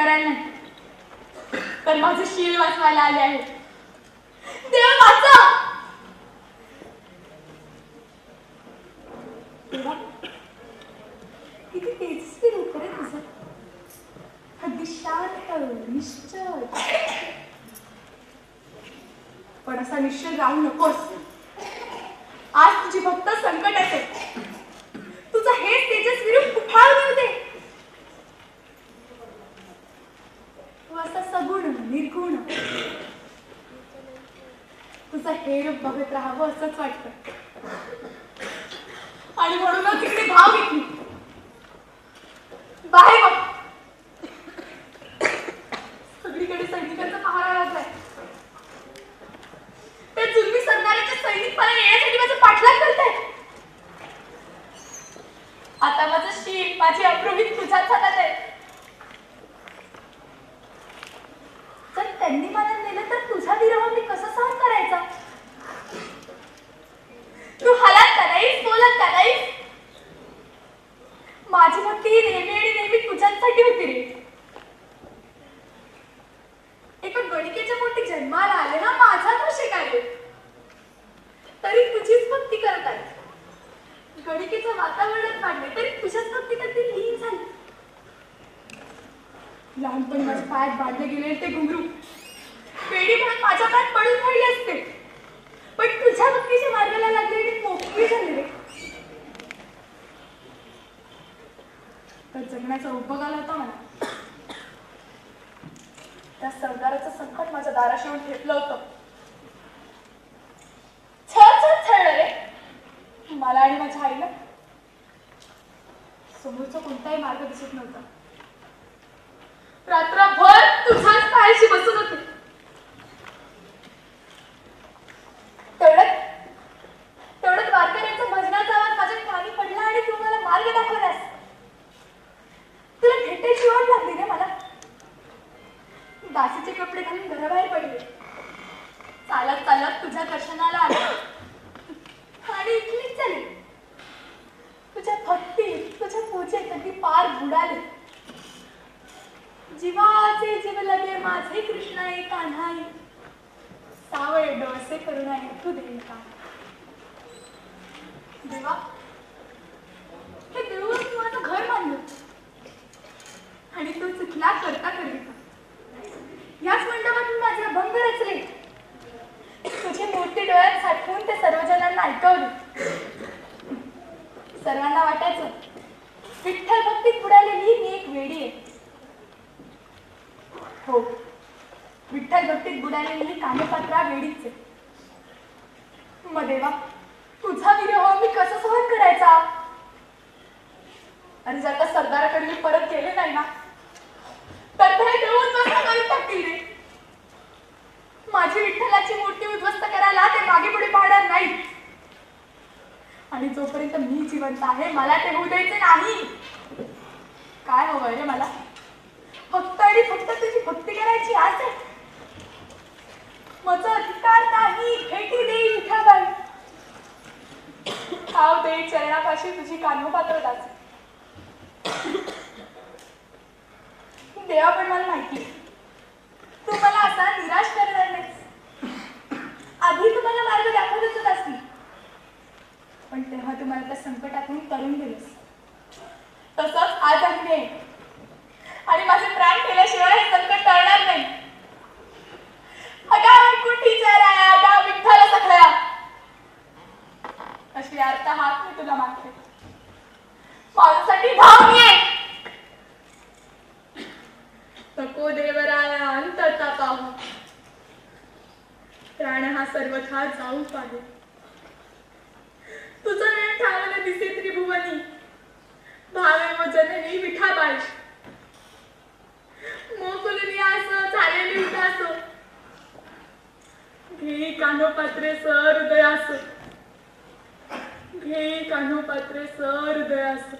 करायला नाही, तर माझं शील वाचवायला आले आहे. देव वाचव. देवा, किती तेजस्वी रूप रे तुझं. अगदी शांत, निश्चल. पण असा निश्चल राहू नकोस. आज तुझी भक्त संकट असेल, तुझं हेच तेजस्वी रूप उठाव देऊ दे. तू असा सगुण, निर्गुण, तुझं हे रूप बघत राहावं असंच वाटतं. आणि म्हणूनच इकडे धाव घेतली. बाहेर बघ, सगळीकडे सैनिकांचा पहारा लागलाय. ते जुलमी सरदाराचे सैनिक मला येण्यासाठी माझं पाठलाग करतायत. आता माझं शील, माझी अप्रोहित तुझ्याच हातात आहे. जर त्यांनी मला नेलं तर तुझा विरह मी कसं सहन करायचा. तू हलात का नाहीस, बोलत का नाहीस. माझी भक्ती ही नेहमी आणि नेहमी तुझ्यांसाठी होती रे. एका गणिकेच्या पोटी जन्माला आले ना, माझा दोष काय रे. तरी तुझीच भक्ती करत आहे. गणिकेचं वातावरणात वाढले तरी तुझ्याच भक्तीत अगदी लीन झाली. लहानपणी माझ्या पायात बांधले गेले ते घुंगरू पेढी म्हणून माझ्या पायात पडून राहिले असते, पण तुझ्या भक्तीच्या मार्गाला लागले आणि मोकळी झाले रे. तर जगण्याचा उपभोग आला होता मला. त्या सरदाराचं संकट माझ्या दाराशी येऊन ठेपलं होतं. छळलं रे मला आणि माझ्या आईला. समोरचा कोणताही मार्ग दिसत नव्हता. रात्रभर तुझ्याच पायाशी बसून होते. तेवढ्यात वारकऱ्यांचा भजनाचा आवाज माझ्या कानी पडला आणि तू मला मार्ग दाखवलास. तुला भेटायची वाट लागली रे मला. दासीचे कपडे घालून घराबाहेर पडले. चालत चालत तुझ्या दर्शनाला आले आणि इथलीच झाली. तुझ्या भक्तीत, तुझ्या पूजेत अगदी पार बुडाले. जीवाचे जीव लगे माझे कृष्णाई कान्हाई, सावळे डोळसे करुणाई तू देईल का. देवा, हे देऊळ तू माझं घर बांधलं आणि तू चिखला करता करिता. याच मंडपातून माझे अभंग रचले. तुझी मूर्ती डोळ्यात साठवून ते सर्वजणांना ऐकवली. सर्वांना वाटायचं विठ्ठल भक्तीत बुडालेली मी एक वेडी आहे. हो, विठ्ठल भक्तीत बुडालेली ही कानपात्रा वेडीच आहे. मग देवा, तुझा विरह मी कसं सहन करायचा. आणि जर का सरदाराकडे मी परत गेले नाही ना, तर ते देव उद्ध्वस्त करून टाकतील रे. माझी विठ्ठलाची मूर्ती उद्ध्वस्त करायला ते मागे पुढे पाहणार नाही. आणि जोपर्यंत मी जिवंत आहे मला ते होऊ द्यायचे नाही. काय हवंय रे मला. फक्त आणि फक्त तुझी भक्ती करायची आस आहे. माझा अधिकार नाही. भेटी देई विठाबाई, खाव देई चरणापाशी तुझी कानोपात्र दास. देवा, पण मला माहिती तू मला असा निराश करणार नाहीस. आधी तुम्हाला मार्ग दाखवतच होत असतील, पण तेव्हा तुम्हाला त्या संकटातून तरुण दिलंस. तसंच आज आहे आणि माझे प्राण केल्याशिवाय हे संकट टळणार नाही. अगा कुठीचा राया, अगा विठ्ठल सखया, अशी अर्थ हात मी तुला मागते. माझ्यासाठी धावून ये. तको देवराया अंतता पाहू, प्राण हा सर्वथा जाऊ पाहे. तुझं वेळ ठावलं दिसे त्रिभुवनी, भावे व जननी विठाबाई. मोकुलनी असो चालेली उदासो, घेई कानोपात्रे सहृदयासो, घेई कानोपात्रे सहृदयासो.